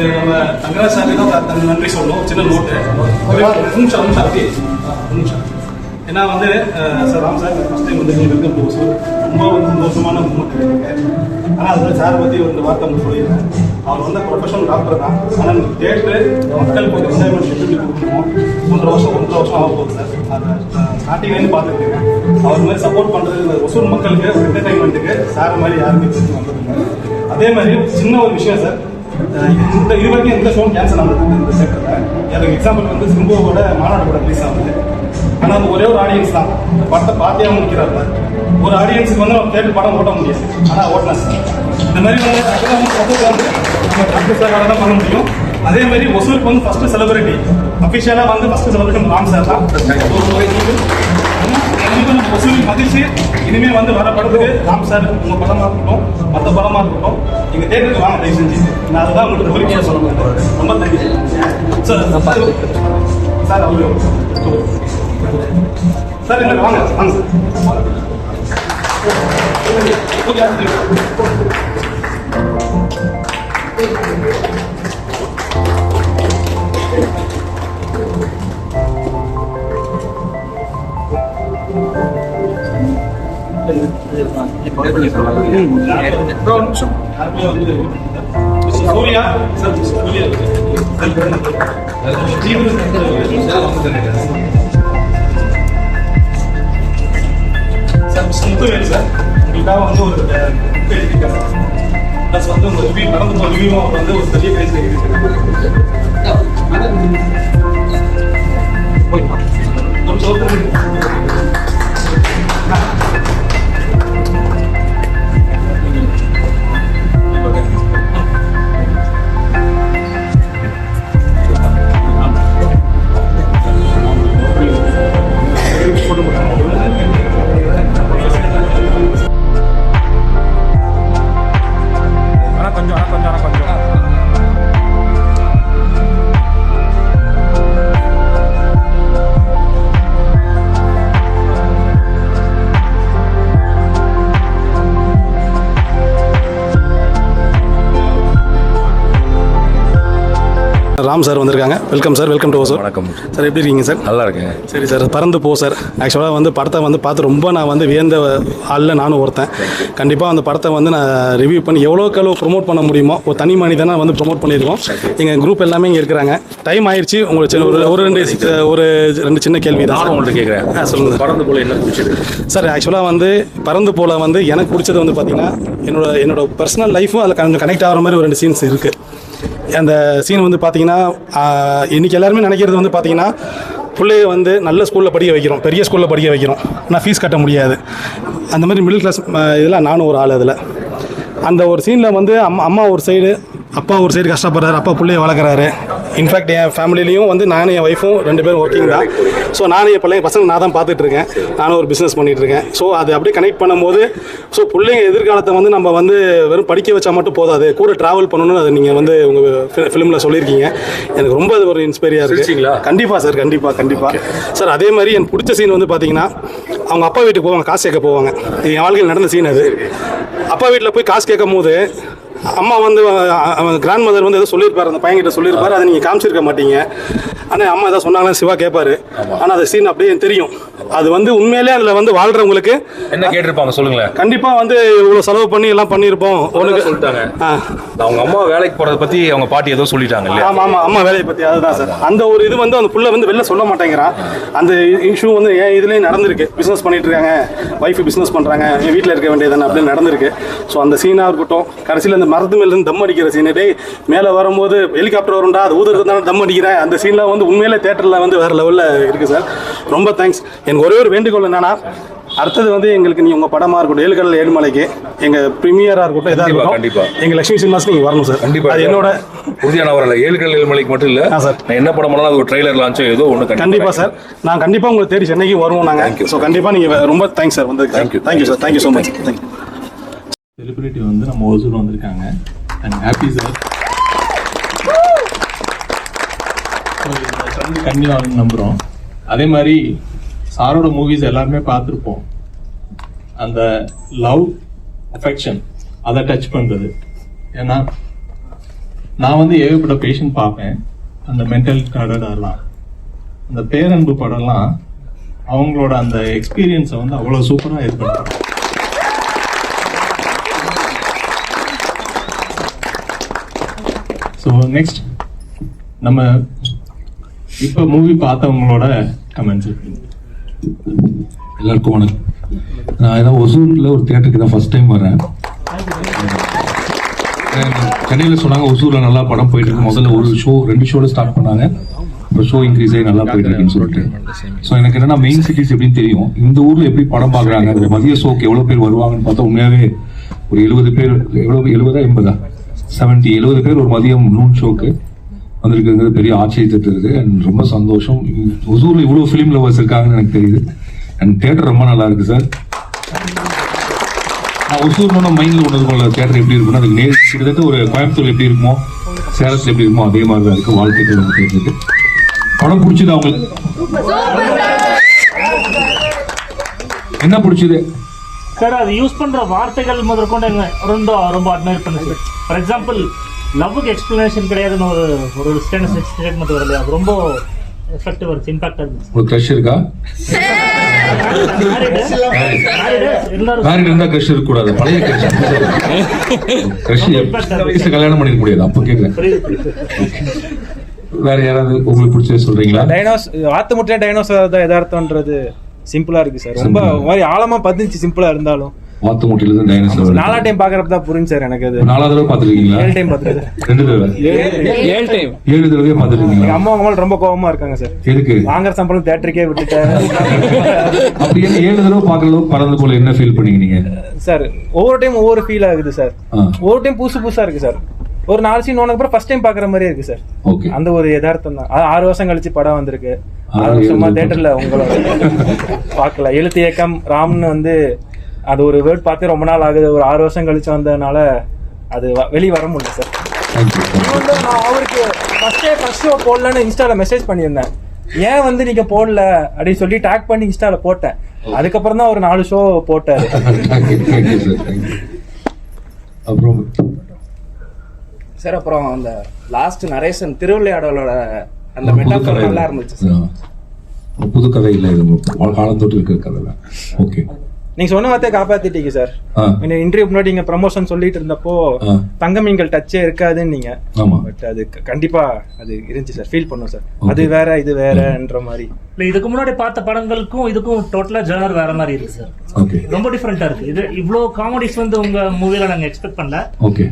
நம்ம தங்கராஜ் சாருக்கு நன்றி சொல்லணும். சின்ன நோட்டு நிமிஷம். ஏன்னா வந்து sir Ram sir first time வந்து வெல்கம் டு ஓசூர். ரொம்ப சந்தோஷமான மூமெண்ட் இருக்கு. ஆனால் அதில் சாரை பற்றி ஒரு வார்த்தை உங்களுக்கு சொல்லிடுறேன். அவர் வந்து ப்ரொஃபஷனல் டாக்டர் தான். ஆனால் கேட்டு மக்களுக்கு ஒரு என்ஜாய்மெண்ட் எப்படி கொடுக்கணுமோ 1.5 வருஷம் ஆக போகுது சார். அதை ஸ்டார்டிங்லேருந்து பார்த்துட்டு இருக்கேன். அவர் மாதிரி சப்போர்ட் பண்ணுறது ஒசூர் மக்களுக்கு ஒரு என்டர்டைன்மெண்ட்டுக்கு சார் மாதிரி யாருமே தெரிஞ்சு வந்ததில்லை. அதே மாதிரி சின்ன ஒரு விஷயம் சார், இந்த இதுவரைக்கும் எந்த ஷோவும் கேன்சல் ஆனது இந்த செக்டரில். எனக்கு எக்ஸாம்பிள் வந்து சிம்புவோட மாநாடு கூட ரிலீஸ் ஆகுது. ஆனால் அது ஒரே ஒரு ஆடியன்ஸ் தான் படத்தை பார்த்தே அவங்க நிற்கிறாங்க. ஒரு ஆடியன்ஸுக்கு வந்து நம்ம தேட்டர் படம் ஓட்ட முடியாது. ஆனால் ஓட்டலாம் சார். இந்த மாதிரி வந்து டாக்டர் சார் தான் பண்ண முடியும். அதே மாதிரி ஒசூருக்கு வந்து ஃபர்ஸ்ட் செலிபிரிட்டி அஃபிஷியலாக வந்து ஃபர்ஸ்ட் செலிபிரிட்டி ராம் சார் தான். ஒசூரி மகிழ்ச்சி. இனிமேல் வந்து வர படத்துக்கு ராம் சார் உங்கள் படமாக இருக்கட்டும், மற்ற படமாக இருக்கட்டும், எங்கள் தேட்டருக்கு வாங்க தயவு செஞ்சு. நான் அதுதான் உங்களுக்கு கோரிக்கையாக சொல்ல முடியாது. ரொம்ப தேங்க்யூ சார். சார் அவரு சார் எனக்கு வாங்க வாங்க sir. Suriya sir, Suriya Muthuvel sir, உங்களுக்காக வந்து ஒரு புக் எழுதியிருக்காங்க. ப்ளஸ் வந்து உங்கள் ரிவ்யூ நடந்து போகிற ரிவ்யூவும் அவர் வந்து ஒரு பெரிய பிரைஸ் எழுதியிருக்காங்க. ராம் சார் வந்திருக்காங்க. Welcome sir, welcome to Hosur. வணக்கம் சார், எப்படி இருக்கீங்க சார்? நல்லா இருக்கேன். சரி சார், பறந்து போ சார். ஆக்சுவலாக வந்து படத்தை வந்து பார்த்து ரொம்ப நான் வந்து வியந்த ஆளில் நானும் ஒருத்தன். கண்டிப்பாக அந்த படத்தை வந்து நான் ரிவ்யூ பண்ணி எவ்வளோக்கு எவ்வளோ ப்ரொமோட் பண்ண முடியுமோ ஒரு தனி மனிதனாக வந்து ப்ரொமோட் பண்ணியிருக்கோம். எங்கள் குரூப் எல்லாமே இங்கே இருக்கிறாங்க. டைம் ஆயிடுச்சு. உங்களுக்கு ஒரு ரெண்டு சின்ன கேள்வி தான் நான் உங்கள்கிட்ட கேட்குறேன். சொல்லுங்கள், பறந்து போல என்ன பிடிச்சது சார்? ஆக்சுவலாக வந்து பறந்து போல வந்து எனக்கு பிடிச்சது வந்து பார்த்தீங்கன்னா என்னோட பர்சனல் லைஃப்பும் அதில் கொஞ்சம் கனெக்ட் ஆகிற மாதிரி ஒரு 2 சீன்ஸ் இருக்குது. அந்த சீன் வந்து பார்த்தீங்கன்னா இன்றைக்கி எல்லாருமே நினைக்கிறது வந்து பார்த்தீங்கன்னா பிள்ளைய வந்து நல்ல ஸ்கூலில் படிக்க வைக்கிறோம், பெரிய ஸ்கூலில் படிக்க வைக்கிறோம், ஆனால் ஃபீஸ் கட்ட முடியாது. அந்த மாதிரி மிடில் கிளாஸ் இதெல்லாம் நானும் ஒரு ஆள். அதில் அந்த ஒரு சீனில் வந்து அம்மா ஒரு சைடு, அப்பா ஒரு சைடு கஷ்டப்படுறாரு, அப்பா பிள்ளைய வளர்க்குறாரு. இன்ஃபேக்ட் என் ஃபேமிலிலையும் வந்து நானும் என் ஒய்ஃபும் 2 பேரும் ஒர்க்கிங் தான். ஸோ நானும் என் பசங்க நான் தான் பார்த்துட்ருக்கேன். நானும் ஒரு பிஸ்னஸ் பண்ணிகிட்ருக்கேன். ஸோ அது அப்படியே கனெக்ட் பண்ணும்போது ஸோ பிள்ளைங்க எதிர்காலத்தை வந்து நம்ம வந்து வெறும் படிக்க வச்சா மட்டும் போதாது, கூட ட்ராவல் பண்ணணும்னு அதை நீங்கள் வந்து உங்கள் ஃபிலிமில் சொல்லியிருக்கீங்க. எனக்கு ரொம்ப அது ஒரு இன்ஸ்பைரியாக இருக்குது. கண்டிப்பாக சார், கண்டிப்பாக சார். அதே மாதிரி எனக்கு பிடிச்ச சீன் வந்து பார்த்தீங்கன்னா அவங்க அப்பா வீட்டுக்கு போவாங்க, காசு கேட்க போவாங்க. என் வாழ்க்கையில் நடந்த சீன் அது. அப்பா வீட்டில் போய் காசு கேட்கும் போது அம்மா வந்து கிராண்ட் மதர் வந்து ஏதோ சொல்லியிருப்பாரு, அந்த பையன்கிட்ட சொல்லியிருப்பாரு, அதை நீங்கள் காமிச்சிருக்க மாட்டீங்க. ஆனால் அம்மா ஏதாவது சொன்னாங்களா சிவா கேட்பாரு. ஆனால் அந்த சீன் அப்படியே தெரியும். அது வந்து உண்மையிலே அதில் வந்து வாழ்றவங்களுக்கு என்ன கேட்டிருப்பாங்க சொல்லுங்களேன். கண்டிப்பாக வந்து இவ்வளோ செலவு பண்ணி எல்லாம் பண்ணியிருப்போம். உனக்கு சொல்லிட்டாங்க அவங்க அம்மா வேலைக்கு போகிறத பற்றி அவங்க பாட்டி ஏதோ சொல்லிட்டாங்க இல்லையா? ஆமாம் ஆமாம், அம்மா வேலையை பற்றி அதுதான் சார். அந்த ஒரு இது வந்து அந்த புள்ள வந்து வெளில சொல்ல மாட்டேங்கிறான். அந்த இஷ்யூ வந்து என் இதுலேயும் நடந்திருக்கு. பிஸ்னஸ் பண்ணிட்டு இருக்காங்க, ஒய்ஃபு பிஸ்னஸ் பண்ணுறாங்க, என் வீட்டில் இருக்க வேண்டியதானே அப்படின்னு நடந்திருக்கு. ஸோ அந்த சீனாக இருக்கட்டும், கடைசியில் அந்த மரத்து மேலேருந்து தம் அடிக்கிற சீனு, டே மேலே வரும்போது ஹெலிகாப்டர் வரும்டா, அது ஊதுறதுனால தம் அடிக்கிறேன், அந்த சீன்லாம் வந்து உண்மையிலே தேட்டரில் வந்து வேறு லெவலில் இருக்குது சார். ரொம்ப தேங்க்ஸ். எனக்கு ஒரே ஒரு வேண்டுகோள் என்னன்னா, அடுத்தது வந்து எங்களுக்கு நீ உங்கள் படமாக இருக்கட்டும், ஏழுகடல் ஏழுமலைக்கு எங்கள் ப்ரீமியராக இருக்கட்டும், எதாக இருக்கட்டும், கண்டிப்பாக எங்கள் லட்சுமி சினிமாஸ் நீங்கள் வரணும் சார். கண்டிப்பாக. அது என்னோட உறுதியான வரல. ஏழுகடல் ஏழுமலைக்கு மட்டும் இல்லை சார், நான் என்ன படம் பண்ணாலும் அது ஒரு ட்ரெய்லர் லான்ச்சோ ஏதோ ஒன்று. கண்டிப்பாக சார், நான் கண்டிப்பாக உங்களை தேடி சென்னைக்கு வருவோம் நாங்கள். ஸோ கண்டிப்பாக நீங்கள் ரொம்ப தேங்க்ஸ் சார் வந்து. Thank you sir, thank you so much. Thank you. Celebrity வந்து நம்ம ஒசூர் வந்திருக்காங்க. And happy sir. Trend continue ஆகுன்னு நம்புகிறோம். அதே மாதிரி சாரோட மூவிஸ் எல்லாருமே பார்த்துருப்போம். அந்த லவ் அஃபெக்ஷன் அதை டச் பண்ணுறது. ஏன்னா நான் வந்து ஏகப்பட்ட பேஷண்ட் பார்ப்பேன். அந்த மென்டல் கார்டெல்லாம், அந்த பேரன்பு படம்லாம் அவங்களோட அந்த எக்ஸ்பீரியன்ஸை வந்து அவ்வளோ சூப்பராக இது பண்ணுறாங்க. ஸோ நெக்ஸ்ட் நம்ம இப்போ மூவி பார்த்தவங்களோட கமெண்ட்ஸ். எல்லாருக்கும் வணக்கம். நான் ஏதோ ஒசூரில் ஒரு தியேட்டருக்கு தான் ஃபர்ஸ்ட் டைம் வரேன். சென்னையில் சொன்னாங்க ஒசூரில் நல்லா படம் போயிட்டு இருக்கு. முதல்ல ஒரு ஷோ 2 ஷோவில் ஸ்டார்ட் பண்ணாங்க. இப்போ ஷோ இன்க்ரீஸ் ஆகி நல்லா போயிட்டு இருக்குன்னு சொல்லிட்டு. ஸோ எனக்கு என்னன்னா மெயின் சிட்டிஸ் எப்படின்னு தெரியும், இந்த ஊரில் எப்படி படம் பார்க்குறாங்க, அந்த மதிய ஷோக்கு எவ்வளோ பேர் வருவாங்கன்னு பார்த்தா உண்மையாகவே ஒரு 70 பேர், எவ்வளோ 70 80 70 பேர் ஒரு மதியம் நூன் ஷோக்கு வந்திருக்குங்கிறது பெரிய ஆச்சரியத்தை தருது. அண்ட் ரொம்ப சந்தோஷம். ஒசூரில் இவ்வளோ ஃபிலிம் லவர்ஸ் இருக்காங்கன்னு எனக்கு தெரியுது. அண்ட் தியேட்டர் ரொம்ப நல்லா இருக்கு சார். நான் ஒசூர்னு மைண்டில் ஒன்று இருக்கும்ல, தியேட்டர் எப்படி இருக்கும்னா அதுக்கு கிட்டத்தட்ட ஒரு கோயம்புத்தூர் எப்படி இருக்குமோ, சேலத்தில் எப்படி இருக்குமோ அதே மாதிரி தான் இருக்கு. வாழ்க்கைகள் நம்ம தேட்டருக்கு படம் பிடிச்சது. அவங்களுக்கு என்ன பிடிச்சது சார்? அது யூஸ் பண்ற வார்த்தைகள் முதற்கொண்டு ரொம்ப அட்மையர் பண்ணுது. ஃபார் எக்ஸாம்பிள், லவ்வுக்கு எக்ஸ்பிளனேஷன் கிடையாதுன்னு ஒரு ஸ்டேட்மெண்ட் வருது. அது ரொம்ப எஃபெக்டிவ் இருக்கு, இம்பாக்ட் இருந்துச்சு. ஒரு க்ரஷ் இருக்கா? மேரிட் இருந்தா க்ரஷ் இருக்க கூடாது. பழைய க்ரஷ் கல்யாணம் பண்ணிக்க முடியாது. அப்ப கேட்கிறேன். வேற யாராவது உங்களுக்கு பிடிச்சது சொல்றீங்களா? வாத்து முட்டையா டைனோசர் தான் எதார்த்தம்ன்றது சிம்பிளா இருக்கு சார். ரொம்ப மாதிரி ஆழமா பதிச்சு சிம்பிளா இருந்தாலும் வாத்து முட்டையில இருந்து டைனோசர் 4 டைம் பாக்குறப்ப தான் புரிஞ்சு சார் எனக்கு. அது 4 தடவை பாத்துருக்கீங்களா? 7 டைம் பாத்துருக்கேன். 2 தடவை 7 தடவையே பாத்துருக்கீங்களா? அம்மா அவங்க ரொம்ப கோவமா இருக்காங்க சார். எதுக்கு? வாங்குற சம்பளம் தியேட்டருக்கே விட்டுட்டேன். அப்படி என்ன 7 தடவை பாக்குறது பறந்து போல என்ன ஃபீல் பண்ணீங்க நீங்க? சார் ஒவ்வொரு டைம் ஒவ்வொரு ஃபீல் ஆகுது சார். ஒவ்வொரு டைம் புதுசா இருக்கு சார். ஒரு 4 சீன் ஓனக்கு அப்புறம் ஃபர்ஸ்ட் டைம் பாக்குற மாதிரியே இருக்கு சார். அந்த ஒரு யதார்த்தம் தான். 6 வருஷம் கழிச்சு படம் வந்திருக்கு. 6 வருஷமா தியேட்டர்ல உங்களோட பாக்கல. எழுத்து இயக்கம் ராம்னு வந்து அது ஒரு வேர்ட் பார்த்து ரொம்ப நாள் ஆகுது. ஒரு 6 வருஷம் கழிச்சு வந்ததுனால அது வெளியே வர முடியல சார். நான் அவருக்கு ஃபர்ஸ்ட் ஷோ போடலன்னு இன்ஸ்டால மெசேஜ் பண்ணியிருந்தேன். ஏன் வந்து நீங்க போடல அப்படின்னு சொல்லி டேக் பண்ணி இன்ஸ்டால போட்டேன். அதுக்கப்புறம் தான் ஒரு 4 ஷோ போட்டாரு. சார் அப்புறம் அந்த லாஸ்ட் நரேஷன் திருவிளையாடலோட அந்த மெட்டாஃபர் நல்லா இருந்துச்சு சார். புது கதை இல்லை, இது காலம் தொட்டு இருக்கிற கதை தான். ஓகே, நீங்க சொன்ன வார்த்தையை காப்பாத்திட்டீங்க சார். இன்டர்வியூ முன்னாடி நீங்க ப்ரமோஷன் சொல்லிட்டு இருந்தப்போ தங்கமீன்கள் டச்சே இருக்காதுன்னு நீங்க. பட் அது கண்டிப்பா அது இருந்துச்சு சார். ஃபீல் பண்ணும் சார். அது வேற இது வேறன்ற மாதிரி. இல்ல இதுக்கு முன்னாடி பார்த்த படங்களுக்கும் இதுக்கும் டோட்டலா ஜெனர் வேற மாதிரி இருக்கு சார். ரொம்ப டிஃபரெண்டா இருக்கு. இது இவ்ளோ காமெடிஸ் வந்து உங்க மூவில நாங்க எக்ஸ்பெக்ட் பண்ணல.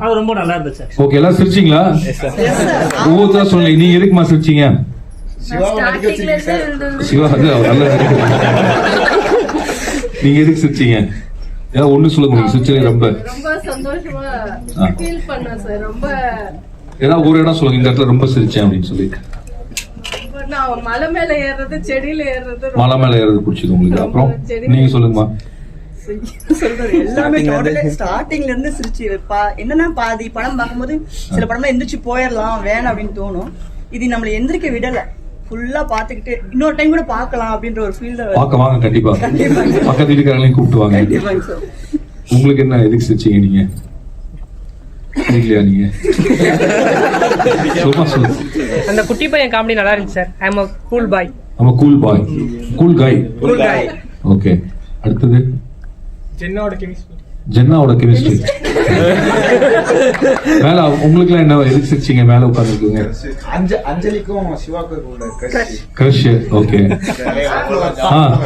அது ரொம்ப நல்லா இருந்துச்சு. ஓகே, எல்லாம் சிரிச்சீங்களா? ஒவ்வொருத்தரா சொல்லுங்க. நீங்க எதுக்குமா சிரிச்சீங்க? சிவா நல்ல நீங்க எதுக்கு சிரிச்சீங்க? ஏதாவது ஒண்ணு சொல்ல முடியும். சிரிச்சது ரொம்ப சந்தோஷமா ஃபீல் பண்ணேன் சார். ரொம்ப ஏதாவது ஒரு இடம் சொல்லுங்க, இந்த இடத்துல ரொம்ப சிரிச்சேன் அப்படின்னு சொல்லி. நான் மலை மேல ஏறது, செடியில ஏறது. மலை மேல ஏறது பிடிச்சது உங்களுக்கு. அப்புறம் நீங்க சொல்லுங்கம்மா. சொல்றது எல்லாமே ஸ்டார்டிங்ல இருந்து சிரிச்சு என்னன்னா பாதி படம் பார்க்கும்போது சில படமா எந்திரிச்சு போயிடலாம் வேணாம் அப்படின்னு தோணும். இது நம்மள எந்திரிக்க விடல. ஃபுல்லா பாத்துக்கிட்டு இன்னொரு டைம் கூட பார்க்கலாம் அப்படின்ற ஒரு ஃபீல்ல பார்க்க வாங்க. கண்டிப்பா பக்கத்து வீட்டுக்காரங்களையும் கூப்பிட்டு வாங்க. உங்களுக்கு என்ன எதுக்கு சிரிச்சீங்க நீங்க? இல்லையா நீங்க சும்மா சொல்லு. அந்த குட்டி பையன் காமெடி நல்லா இருந்துச்சு sir. I am a cool boy. I'm a cool boy. Cool guy. Okay, அடுத்தது ஜென்னாவோட கெமிஸ்ட்ரி. மேல உங்களுக்குலாம் என்ன எதுக்கு சிரிச்சீங்க? மேல உட்கார்ந்துருக்கீங்க. அஞ்சலிக்கும் சிவாக்கும் உள்ள கிரஷ். ஓகே.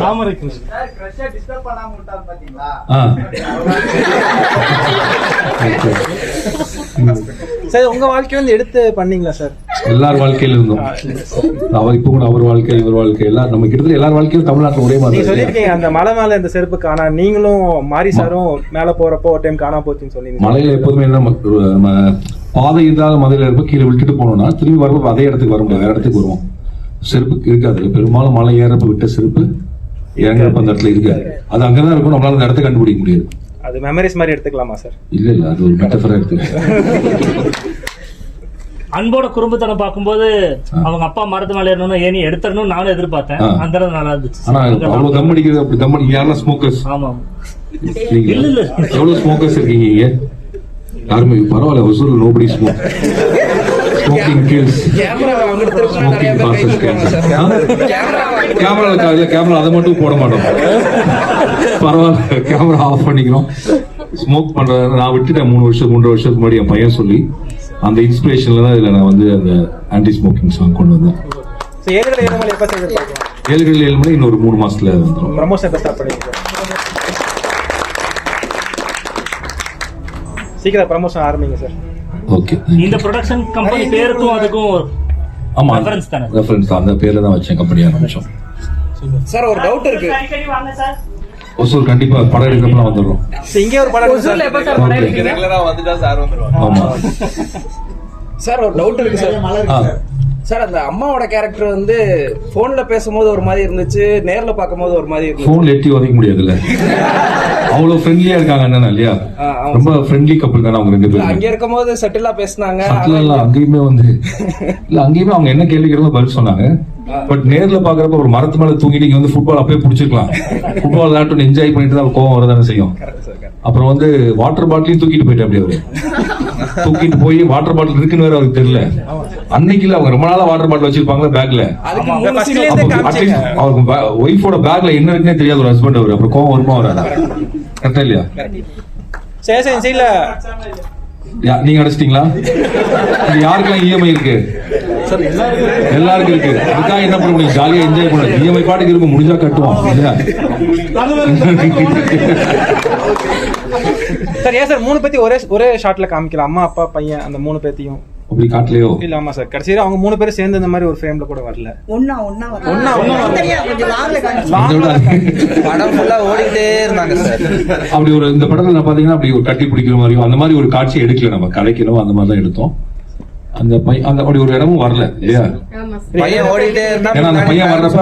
தாமரை கிருஷ்ணன் சார் உங்க வாழ்க்கையில இருந்து எடுத்து பண்ணீங்களா சார்? எல்லார் வாழ்க்கையில இருந்தும் அவர் இப்ப கூட அவர் வாழ்க்கை இவர் வாழ்க்கை எல்லாம் நம்ம கிட்டத்தட்ட எல்லார் வாழ்க்கையிலும் தமிழ்நாட்டில் ஒரே மாதிரி. நீங்க சொல்லிருக்கீங்க அந்த மலை மேல இந்த செருப்பு காணா, நீங்களும் மாரி சாரும் மேல போறப்போ ஒரு டைம் காணா போச்சுன்னு சொன்னீங்க. மலையில எப்போதுமே என்ன நம்ம பாதை இல்லாத மலையில இருப்ப கீழே விட்டுட்டு போனோம்னா திரும்பி வரப்போ அதே இடத்துக்கு வர முடியாது, வேற இடத்துக்கு வருவோம். செருப்பு இருக்காது. பெரும்பாலும் மலை ஏறப்ப விட்ட செருப்பு இறங்குறப்ப அந்த இடத்துல இருக்காது. அது அங்கதான் இருக்கும். நம்மளால அந்த இடத்த கண்டுபிடிக்க முடியாது. அது மெமரிஸ் மாதிரி எடுத்துக்கலாமா சார்? இல்ல அது ஒரு மெட்டஃபரா எடுத்துக்கலாம். அன்போட குடும்பத்தனம் பார்க்கும்போது அவங்க அப்பா மரத்து மேல ஏறணும் ஏனி எடுத்துடணும் நானும் எதிர்பார்த்தேன். அந்த இடம் நல்லா இருந்துச்சு. ஆனா அவ்வளவு தம் அடிக்கிறது அப்படி தம் அடிக்க யாரெல்லாம் ஸ்மோக்கர்ஸ்? ஆமா இல்ல எவ்வளவு ஸ்மோக்கர்ஸ் இருக்கீங்க இங்க? யாருமே பரவாயில்ல. ஒசூர்ல nobody smoke. Smoking kills. Smoking causes camera அதை மட்டும் போட மாட்டோம். பரவாயில்ல, கேமரா ஆஃப் பண்ணிக்கிறோம். ஸ்மோக் பண்றது நான் விட்டுட்டேன் 3 வருஷத்துக்கு முன்னாடி என் பையன் சொல்லி. அந்த இன்ஸ்பிரேஷன்ல தான் இதுல நான் வந்து அந்த ஆன்டி ஸ்மோக்கிங் சாங் கொண்டு வந்தேன். 7 மணி இன்னொரு 3 மாசத்துல வந்துடும். ப்ரமோஷன் ஸ்டார்ட் பண்ணிருக்கேன். சீக்கிரம் ப்ரமோஷன் ஆரம்பிங்க சார். ஓகே. இந்த ப்ரொடக்ஷன் கம்பெனி பேருக்கும் அதுக்கும் ஆமா ரெஃபரன்ஸ் தானே? ரெஃபரன்ஸ் அந்த பேர்ல தான் வச்சேன் கம்பெனி ஆரம்பிச்சோம். சார் ஒரு டவுட் இருக்கு. ஒசூர் கண்டிப்பா படம் எடுக்கிறப்ப வந்துடுறோம். இங்கே ஒரு படம் ஒசூர்ல எப்ப சார் படம் எடுக்கிறீங்க? ரெகுலரா வந்துட்டா சார் வந்துருவாங்க. ஆமா சார் ஒரு டவுட் இருக்கு சார். சார் அந்த அம்மாவோட கேரக்டர் வந்து போன்ல பேசும்போது ஒரு மாதிரி இருந்துச்சு, நேர்ல பாக்கும்போது ஒரு மாதிரி இருந்துச்சு. போன்ல எட்டி உதைக்க முடியாதுல்ல. அவ்வளவு ஃப்ரெண்ட்லியா இருக்காங்க அண்ணா இல்லையா? ரொம்ப ஃப்ரெண்ட்லி கப்பல் தானே அவங்க 2 பேரும். அங்க இருக்கும்போது செட்டிலா பேசினாங்க. அங்கேயுமே வந்து இல்ல அங்கேயுமே அவங்க என்ன கேள்வி கேட்கறதோ பதில் சொன்னாங்க. பட் நேர்ல பாக்குறப்ப ஒரு மரத்து மேல தூங்கிட்டு இங்க வந்து ஃபுட்பால் அப்பயே பிடிச்சிருக்கலாம். ஃபுட்பால் விளையாட்டு என்ஜாய் பண்ணிட்டு தான் கோவம் வரதானே செய்யும். அப்புறம் வந்து வாட்டர் பாட்டிலையும் தூக்கிட்டு போயிட்டு அப்படியே அவரு தூக்கிட்டு போய் வாட்டர் பாட்டில் இருக்குன்னு வேற அவருக்கு தெரியல. அன்னைக்கு இல்ல அவங்க ரொம்ப நாளா வாட்டர் பாட்டில் வச்சிருப்பாங்களா பேக்ல. அவருக்கு ஒய்ஃபோட பேக்ல என்ன இருக்குன்னே தெரியாது ஒரு ஹஸ்பண்ட் அவரு. அப்புறம் கோவம் வருமா வராதா? கரெக்டா இல்லையா? சரி நீங்க அடைச்சிட்டீங்களா? யாருக்கெல்லாம் இஎம்ஐ இருக்கு? எல்லாருக்கும் இருக்கு. அதுக்காக என்ன பண்ண முடியும்? ஜாலியா என்ஜாய் பண்ண. இஎம்ஐ பாட்டுக்கு இருக்கும், முடிஞ்சா கட்டுவோம் இல்லையா? சார் ஏன் சார் 3 பேத்தி ஒரே ஷாட்ல காமிக்கலாம்? அம்மா அப்பா பையன் அந்த 3 பேத்தியும் அப்படி காட்டலையோ? இல்ல ஆமா சார். கடைசியில அவங்க 3 பேரும் சேர்ந்து இந்த மாதிரி ஒரு ஃப்ரேம்ல கூட வரல. ஒண்ணா படம் ஃபுல்லா ஓடிட்டே இருந்தாங்க சார். அப்படி ஒரு இந்த படத்துல நான் பாத்தீங்கன்னா அப்படி ஒரு கட்டி பிடிக்கிற மாதிரியும் அந்த மாதிரி ஒரு காட்சி எடுக்கல. நம்ம கலைக்கணும் அந்த மாதிரி தான் எடுத்தோம். அந்த அப்படி ஒரு இடமும் வரல இல்லையா? பையன் ஓடிட்டே இருந்தா. ஏன்னா அந்த பையன் வர்றப்ப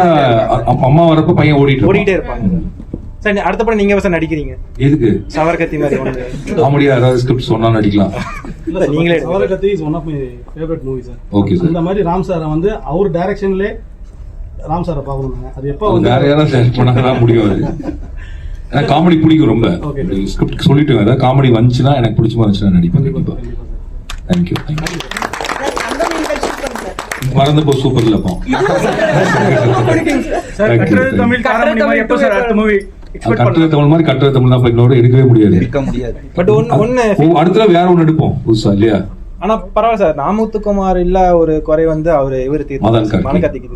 அம்மா வர்றப்ப பையன் ஓடிட்டே இருப்பாங்க. சரி அடுத்த படம் நீங்க சார் நடிக்கிறீங்க. எதுக்கு? சவர்கத்தி மாதிரி காமெடியா ஏதாவது ஸ்கிரிப்ட் சொன்னா நடிக்கலாம். நீங்களே Savarakathi is one of my favourite movie sir. Okay sir. இந்த மாதிரி ராம் சாரை வந்து அவர் டைரக்ஷன்ல ராம் சாரை பார்க்கணும். அது எப்போ வந்து வேற யாராவது செலக்ட் பண்ணாதான் முடியும். அது எனக்கு காமெடி பிடிக்கும் ரொம்ப. ஸ்கிரிப்ட் சொல்லிட்டு ஏதாவது காமெடி வந்துச்சுன்னா எனக்கு பிடிச்ச மாதிரி இருந்துச்சுன்னா நடிப்பேன் கண்டிப்பா. தேங்க்யூ. மறந்து போ சூப்பர் இல்லப்பா. கட்டுரை தமிழ் மாதிரி கட்டுரை தமிழ் தான் இன்னொரு எடுக்கவே முடியாது. பட் ஒன்னு அடுத்த வேற ஒன்னு எடுப்போம் புதுசா இல்லையா? ஆனா பரவாயில்ல சார். நாமுத்துக்குமார் இல்ல ஒரு குறை வந்து அவரு இவர் மனக்கார்த்திக்கு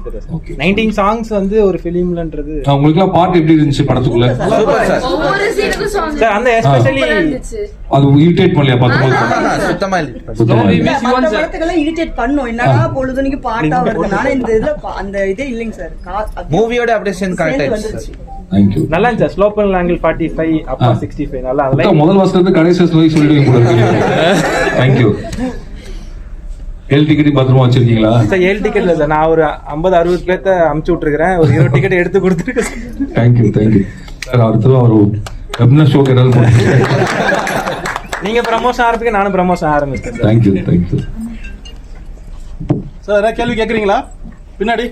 19 சாங்ஸ் வந்து ஒரு பிலிம்லன்றது. உங்களுக்கு எல்லாம் பாட்டு எப்படி இருந்துச்சு படத்துக்குள்ள? சார் அந்த எஸ்பெஷலி அது இரிட்டேட் பண்ணலையா பார்க்கும்போது? சுத்தமா அந்த படத்துக்கெல்லாம் இரிட்டேட் பண்ணோம். என்னடா பொழுதுனிக்கு பாட்டா வருது. ஆனா இந்த இதுல அந்த இதே இல்லைங்க சார். மூவியோட அப்படியே சேர்ந்து கனெக்ட் ஆயிடுச்சு. Thank you. நல்லா இருந்துச்சு. ஸ்லோப்பன் ஆங்கிள் 45 அப்பா 65 நல்லா. அதெல்லாம் முதல் வாசத்துல கடைசி சொல்லிடுவீங்க போல இருக்கு. Thank you. எல் டிக்கெட் பத்திரமா வச்சிருக்கீங்களா? சார் எல் டிக்கெட் இல்ல சார். நான் ஒரு 50-60 பிளேத்த அமுச்சு விட்டுருக்கேன். ஒரு 20 டிக்கெட் எடுத்து கொடுத்துருக்கேன். Thank you sir. அடுத்தது ஒரு வெப்னா ஷோக்கு ஏதாவது நீங்க ப்ரமோஷன் ஆரம்பிக்க நானும் ப்ரமோஷன் ஆரம்பிச்சேன். Thank you sir. ஏதாவது கேள்வி கேட்குறீங்களா? பின்னாடி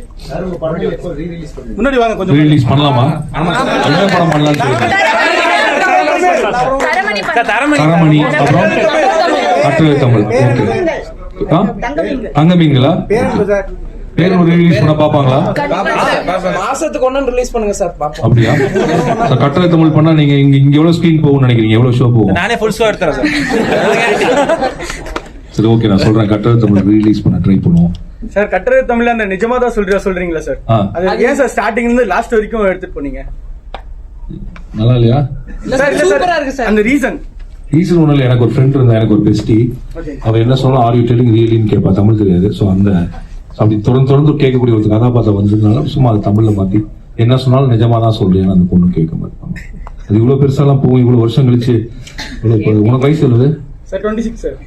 முன்னாடி வாங்க. கொஞ்சம் ரிலீஸ் பண்ணலாமா? என்ன படம் பண்ணலாம்னு தரமணி. அப்புறம் கட்டளை தமிழ். ஓகே. தங்க மீன்களா? பேரன்பு ரிலீஸ் பண்ண பாப்பாங்களா? மாசத்துக்கு ஒன்னு ரிலீஸ் பண்ணுங்க சார் பாப்போம். அப்படியா? கட்டளை தமிழ் பண்ணா நீங்க இங்க எவ்வளவு ஸ்கிரீன் போகும்னு நினைக்கிறீங்க? எவ்வளவு ஷோ போகும்? நானே ஃபுல் ஷோ எடுத்துறேன் சார். சரி, ஓகே, நான் சொல்றேன். கட்டளை தமிழ் ரிலீஸ் பண்ண ட்ரை பண்ணுவோம். சார் கட்டுரை தமிழ்ல அந்த நிஜமா தான் சொல்றீங்களா சார்? அது ஏன் சார் ஸ்டார்டிங்ல இருந்து லாஸ்ட் வரைக்கும் எடுத்துட்டு போனீங்க? நல்லா இல்லையா? சூப்பரா இருக்கு சார். அந்த ரீசன் ஒண்ணும் இல்லை. எனக்கு ஒரு ஃப்ரெண்ட் இருந்தா, எனக்கு ஒரு பெஸ்டி. அவ என்ன சொன்னா ஆர் யூ டெல்லிங் ரியலின்னு கேட்பா. தமிழ் தெரியாது. ஸோ அப்படி தொடர்ந்து கேட்கக்கூடிய ஒரு கதாபாத்திரம் வந்ததுனால சும்மா அது தமிழ்ல மாத்தி என்ன சொன்னாலும் நிஜமா தான் சொல்றேன்னு அந்த பொண்ணு கேட்க மாட்டாங்க. அது இவ்வளவு பெருசாலாம் போகும். இவ்வளவு வருஷம் கழிச்சு உனக்கு வயசு சொல்லுது சார் 26 சார்.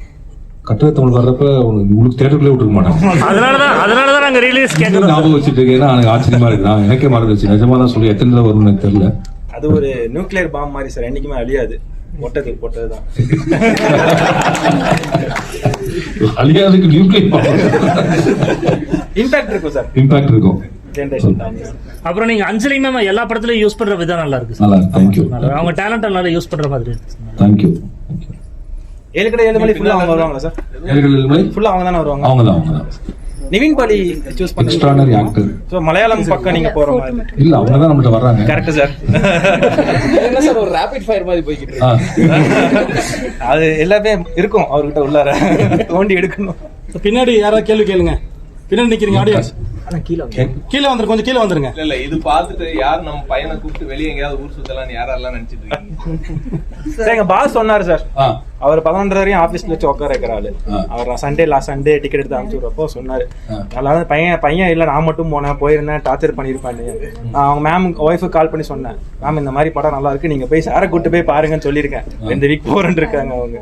கட்டளை தமிழ் வர்றப்ப உங்களுக்கு தேட்டருக்குள்ளே விட்டுருக்க மாட்டாங்க. அதனாலதான் நாங்க ரிலீஸ் கேட்கறோம். ஞாபகம் வச்சுட்டு இருக்கேன்னா எனக்கு ஆச்சரியமா இருக்கு. நான் எனக்கே மறந்துச்சு. நிஜமா தான் சொல்லி எத்தனை தடவை வரும்னு எனக்கு தெரியல. அது ஒரு நியூக்ளியர் பாம் மாதிரி சார். என்னைக்குமே அழியாது. போட்டதுதான் அழியாதுக்கு நியூக்ளியர் இம்பாக்ட் இருக்கும் சார். இம்பாக்ட் இருக்கும். அப்புறம் நீங்க அஞ்சலி மேம் எல்லா படத்துலயும் யூஸ் பண்ற விதம் நல்லா இருக்கு. நல்லா, தேங்க்யூ. அவங்க டேலண்ட் நல்லா யூஸ் பண்ற மாதிரி இருக்கு. தேங்க்யூ. 7 கடை 7 மணி ஃபுல்லா அவங்க வருவாங்களா சார்? 7 கடை 7 மணி ஃபுல்லா அவங்க தானே வருவாங்க? அவங்க தான். நிவின் பாலி சூஸ் பண்ணி எக்ஸ்ட்ரானரி ஆக்டர். சோ மலையாளம் பக்கம் நீங்க போற மாதிரி இல்ல, அவங்க தான் நம்மகிட்ட வர்றாங்க. Correct sir. என்ன சார் ஒரு ரேபிட் ஃபயர் மாதிரி போய்கிட்டு இருக்கு. அது எல்லாமே இருக்கும் அவர்கிட்ட உள்ளார. தோண்டி எடுக்கணும். பின்னாடி யாராவது கேள்வி கேளுங்க. பின்னாடி நிக்கிறீங்க ஆடியன்ஸ். கீழே வந்துரு, கொஞ்சம் கீழே வந்துருங்க. இல்ல இது பார்த்துட்டு யார் நம்ம பையனை கூப்பிட்டு வெளியே எங்கேயாவது ஊர் சுத்தலாம்னு யாரெல்லாம் நினைச்சிட்டு இருக்கீங்க? சார் எங்க பாஸ் சொன்னாரு சார். அவர் 11:30 வரையும் ஆபீஸ்ல வச்சு உட்கார வைக்கிறாரு. அவர் லாஸ்ட் சண்டே டிக்கெட் எடுத்து அனுப்பிச்சுடுறப்போ சொன்னாரு, நல்லா பையன் இல்ல நான் மட்டும் போயிருந்தேன் டார்ச்சர் பண்ணிருப்பான்னு. அவங்க மேம் ஒய்ஃபு கால் பண்ணி சொன்னேன், மேம் இந்த மாதிரி படம் நல்லா இருக்கு, நீங்க போய் சாரை கூட்டு போய் பாருங்கன்னு சொல்லியிருக்கேன். இந்த வீக் போறேன்னு இருக்காங்க அவங்க.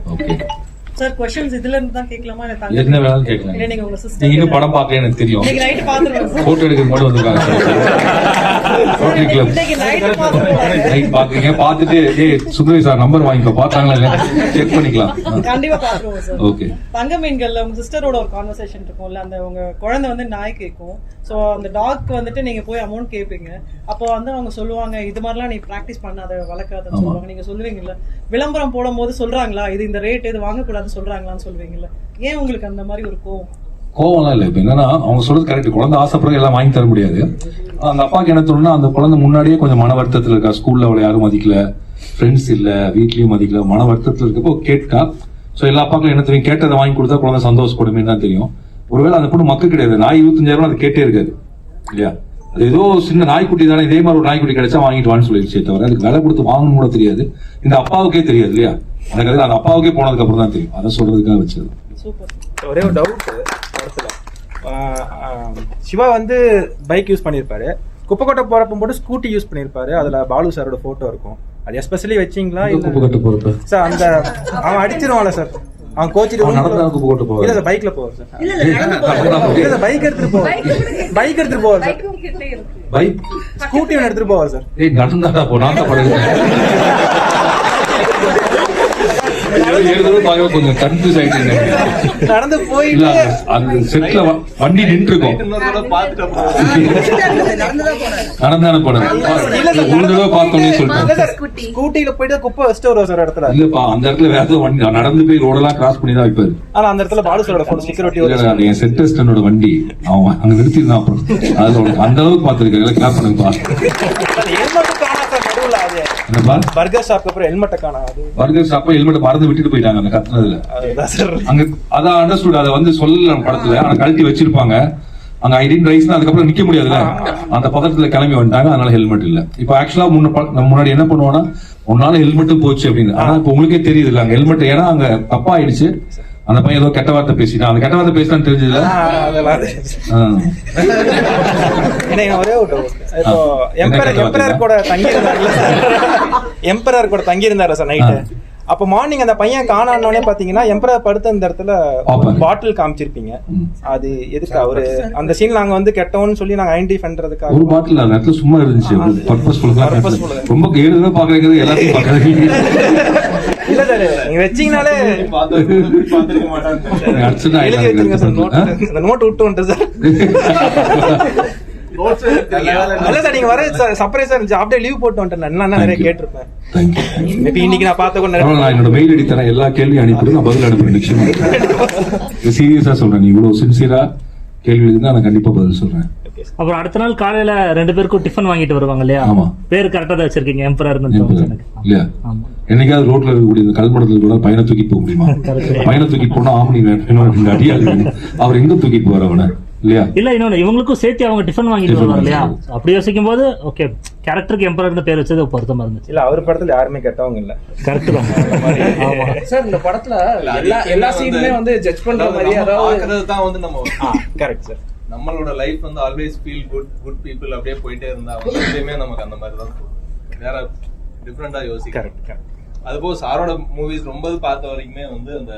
சார் क्वेश्चंस இதுல இருந்து தான் கேட்கலாமா? இல்ல என்ன வேணாலும் கேட்கலாம். இல்ல நீங்க உங்க சிஸ்டர் நீங்க இன்னும் படம் பார்க்கல எனக்கு தெரியும். நீங்க நைட் பாத்துறோம். போட்டோ எடுக்க மட்டும் வந்திருக்காங்க. இன்னைக்கு நைட் பாத்துறோம். நைட் பாக்குறீங்க. பார்த்துட்டு ஏய் சுந்தரி சார் நம்பர் வாங்கிக்கோ, பார்த்தாங்களா இல்ல செக் பண்ணிக்கலாம். கண்டிப்பா பாத்துறோம் சார். ஓகே. தங்க மீன்கள்ல உங்க சிஸ்டரோட ஒரு கான்வர்சேஷன் இருக்கும்ல, அந்த உங்க குழந்தை வந்து நாய் கேட்கும். சோ அந்த டாக் வந்துட்டு நீங்க போய் அமௌண்ட் கேட்பீங்க. அப்போ வந்து அவங்க சொல்லுவாங்க இது மாதிரிலாம் நீ பிராக்டிஸ் பண்ணாத வளர்க்காதன்னு சொல்லுவாங்க. நீங்க சொல்லுவீங்கல்ல, விளம்பரம் போடும் போது சொல்றாங்களா இது இந்த ரேட் இது வாங்கக்கூடாது சொல்றாங்களான்னு சொல்லுவீங்கல்ல, ஏன் உங்களுக்கு அந்த மாதிரி ஒரு கோவம்லாம் இல்லை. இப்போ என்னன்னா அவங்க சொல்றது கரெக்ட். குழந்தை ஆசைப்படுறது எல்லாம் வாங்கி தர முடியாது. அந்த அப்பாவுக்கு என்ன தோணுன்னா, அந்த குழந்தை முன்னாடியே கொஞ்சம் மன வருத்தத்தில் இருக்கா. ஸ்கூல்ல அவளை யாரும் மதிக்கல, ஃப்ரெண்ட்ஸ் இல்ல, வீட்லயும் மதிக்கல, மன வருத்தத்தில் இருக்கப்போ கேட்கா. ஸோ எல்லா அப்பாக்களும் என்ன தெரியும், கேட்டதை வாங்கி கொடுத்தா குழந்தை சந்தோஷப்படுமே தான் தெரியும். ஒருவேளை அந்த பொண்ணு மக்கள் கிடையாது. நாய் 25,000 அது கேட்டே இருக்காது இல்லையா? அது ஏதோ சின்ன நாய்க்குட்டி தானே, இதே மாதிரி ஒரு நாய்க்குட்டி கிடைச்சா வாங்கிட்டு வான்னு சொல்லிடுச்சே தவிர அதுக்கு விலை கொடுத்து வாங்கணும் கூட தெரியாது. இந்த அப்பாவுக்கே தெரியாது இல்லையா? எனக்கு அந்த அப்பாவுக்கே போனதுக்கு அப்புறம் தான் தெரியும். அதை சொல்றதுக்காக வச்சது. ஒரே ஒரு டவுட் படத்துல சிவா வந்து பைக் யூஸ் பண்ணிருப்பாரு, குப்பைக்கொட்டை போறப்ப போட்டு ஸ்கூட்டி யூஸ் பண்ணிருப்பாரு. அதுல பாலு சாரோட போட்டோ இருக்கும். அது எஸ்பெஷலி வச்சீங்களா? குப்பைக்கொட்டை போறப்ப சார் அந்த அவன் அடிச்சிருவான்ல சார், அவன் கோச்சிட்டு குப்பைக்கொட்டை போவார். இல்ல பைக்ல போவார் சார். இல்ல பைக் எடுத்துட்டு போவார் சார். பைக் ஸ்கூட்டி எடுத்துட்டு போவார் சார். ஏய் நடந்தாடா போ, நான் தான் படுகிறேன். கொஞ்சம் கன்ஃபியூஸ் ஆயிட்டு நடந்து போய் அந்த செட்ல வண்டி நின்று இருக்கும். நடந்தான படம் ஒரு தடவை பார்த்தோன்னே சொல்லிட்டேன். ஸ்கூட்டில போயிட்டு குப்பை வச்சுட்டு வருவார் சார் இடத்துல. இல்லப்பா அந்த இடத்துல வேற வண்டி நடந்து போய் ரோடெல்லாம் கிராஸ் பண்ணி தான் வைப்பாரு. ஆனா அந்த இடத்துல பாலு சாரோட போட்டோ செக்யூரிட்டி என் செட் டெஸ்டனோட வண்டி அவன் அங்க நிறுத்திருந்தான். அப்புறம் அதோட அந்த அளவுக்கு பார்த்துருக்காங்க. கிளாஸ் பண்ணுங்க பர்கர் ஷாப்க்கு அப்புறம் ஹெல்மெட்டை காணாது. பர்கர் ஷாப் ஹெல்மெட் மறந்து விட்டுட்டு போயிட்டாங்க அந்த கத்துனதுல. அங்க அதான் அண்டர்ஸ்டுட். அதை வந்து சொல்லல படத்துல, ஆனா கழட்டி வச்சிருப்பாங்க. அங்க ஐடின் ரைஸ்னா அதுக்கப்புறம் நிக்க முடியாதுல்ல, அந்த பதத்துல கிளம்பி வந்துட்டாங்க. அதனால ஹெல்மெட் இல்ல. இப்ப ஆக்சுவலா முன்னாடி என்ன பண்ணுவோம்னா உன்னால ஹெல்மெட்டும் போச்சு அப்படின்னு. ஆனா இப்ப உங்களுக்கே தெரியுது இல்ல அங்க ஹெல்மெட், ஏன்னா அங்க தப்பா ஆயிடுச்சு. அந்த பையன் ஏதோ கெட்ட வார்த்தை பேசிட்டான். அந்த கெட்ட வார்த்தை பேசினான்னு தெரிஞ்சதுல ஒரே ஒரு இப்போ எம்பரர் கூட தங்கி இருந்தாரு சார் நைட்டு. அப்ப மார்னிங் அந்த பையன் காணானே பாத்தீங்கன்னா எம்பரர் படுத்த இந்த இடத்துல பாட்டில் காமிச்சிருப்பீங்க. அது எதுக்கு அவரு அந்த சீன் நாங்க வந்து கெட்டவன்னு சொல்லி நாங்க ஐடென்டிஃபை பண்றதுக்காக ஒரு பாட்டில் அந்த இடத்துல சும்மா இருந்துச்சு. ரொம்ப கேடுதா பாக்குறது எல்லாத்தையும் பாக்குறது இல்ல சார். நீங்க வச்சீங்கனாலே நோட் விட்டு வந்துட்டு சார். இல்ல சார் நீங்க வர சர்ப்ரைஸா இருந்துச்சு. அப்படியே லீவ் போட்டு வந்துட்டேன். நான் நிறைய கேட்டிருப்பேன். மேபி இன்னைக்கு நான் பார்த்த கூட நான் என்னோட மெயில் ஐடி தரேன், எல்லா கேள்வியும் அனுப்பிடு, நான் பதில் அனுப்புறேன் நிச்சயமா. சீரியஸா சொல்றேன், நீ இவ்வளவு சின்சியரா கேள்வி இருந்தா நான் கண்டிப்பா பதில் சொல்றேன். அப்புறம் அடுத்த நாள் காலையில 2 பேருக்கும் டிஃபன் வாங்கிட்டு வருவாங்க இல்லையா? ஆமா. பேர் கரெக்டா தான் வச்சிருக்கீங்க, எம்பரர் இல்லையா? என்னைக்காவது ரோட்ல இருக்கக்கூடிய கல்மடத்துல கூட பையனை தூக்கிட்டு போக முடியுமா? பையனை தூக்கிட்டு போனா ஆம்னி வேணும் அடியாது. அவர் எங்க தூக்கிட்டு போற அவனை இல்லையா? இல்ல இன்னொன்னு இவங்களுக்கும் சேர்த்து அவங்க டிஃபன் வாங்கிட்டு வருவாங்க இல்லையா? அப்படி யோசிக்கும் போது ஓகே, கேரக்டருக்கு எம்பரர்னு பேர் வச்சது பொருத்தமா இருந்துச்சு. இல்ல அவர் படத்துல யாருமே கெட்டவங்க இல்ல. கரெக்ட் தான் சார். இந்த படத்துல எல்லா சீனுமே வந்து ஜட்ஜ் பண்ற மாதிரி அதாவது தான் வந்து நம்ம கரெக்ட் சார். நம்மளோட லைஃப் வந்து ஆல்வேஸ் ஃபீல் குட் பீப்புள் அப்படியே போயிட்டே இருந்தா எப்பயுமே நமக்கு அந்த மாதிரி தான் வேற டிஃப்ரெண்டா யோசிக்க. கரெக்ட். அதுபோல் சாரோட மூவிஸ் ரொம்ப பார்த்த வரைக்குமே வந்து அந்த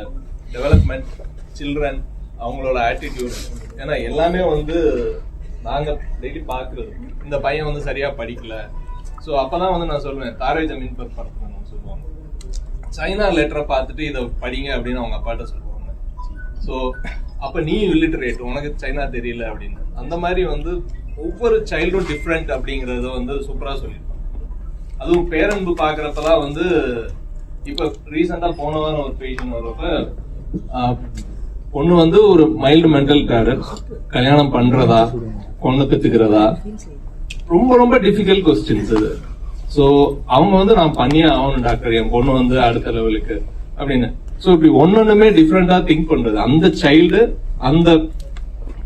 டெவலப்மெண்ட், சில்ட்ரன், அவங்களோட ஆட்டிடியூட், ஏன்னா எல்லாமே வந்து நாங்க டெய்லி பாக்குறது. இந்த பையன் வந்து சரியா படிக்கல, ஸோ அப்பதான் வந்து நான் சொல்லுவேன் தாரே ஜமீன் பர் படத்துன்னு சொல்லுவாங்க. சைனா லெட்டரை பார்த்துட்டு இதை படிங்க அப்படின்னு அவங்க அப்பாட்ட சொல்லுவாங்க. ஸோ அப்ப நீ இல்லிட்டரேட், உனக்கு சைனா தெரியல அப்படின்னு. அந்த மாதிரி வந்து ஒவ்வொரு சைல்டும் டிஃப்ரெண்ட் அப்படிங்கறத வந்து சூப்பரா சொல்லியிருப்பாங்க. அதுவும் பேரன்பு பாக்குறப்பதான் வந்து இப்ப ரீசெண்டா போன வாரம் ஒரு பேஷண்ட் வரப்ப பொண்ணு வந்து ஒரு மைல்டு மென்டல் கேரர், கல்யாணம் பண்றதா பொண்ணு பெத்துக்கிறதா, ரொம்ப ரொம்ப டிஃபிகல்ட் கொஸ்டின்ஸ் இது. சோ அவங்க வந்து நான் பண்ணியே ஆகணும் டாக்டர், என் பொண்ணு வந்து அடுத்த லெவலுக்கு அப்படின்னு. சோ இப்படி ஒன்னொன்னுமே டிஃப்ரெண்டா திங்க் பண்றது. அந்த சைல்டு, அந்த